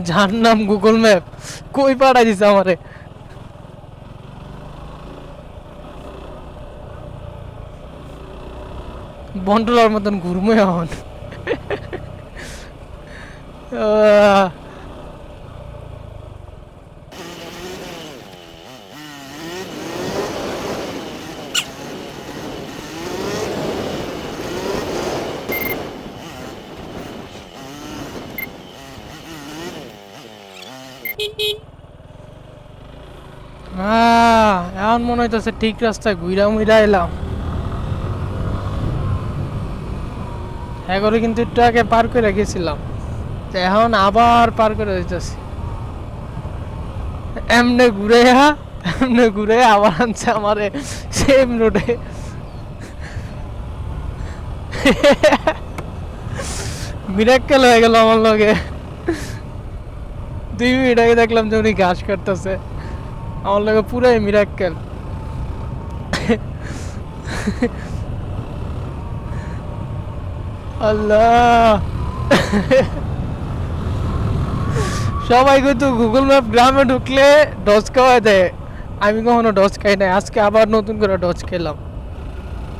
যার নাম Google map কই পাঠাই দিছে আমারে। বন্টলার মতন ঘুরমো এখন। আহ, এখন মনে হইতেছে ঠিক রাস্তায় ঘুরা মুইরা এলাম। এগারো কিন্তু একটু আগে পার করে গেছিলাম, তো এখন আবার পার করে দিতেছি। এমনে ঘুরে এমনে ঘুরে আবার আনছে আমারে সেম রোডে। মিরাক্কেল হয়ে গেল আমার লগে। 2 মিনিট আগে দেখলাম যে উনি ঘাস কাটতেছে, আমার লগে পুরাই মিরাক্কেল। আল্লাহ, সবাই কিন্তু গুগল ম্যাপ গ্রামে ঢুকলে ডজ খাওয়া দেয়, আমি কখনো ডজ খাই নাই, আজকে আবার নতুন করে ডজ খেলাম।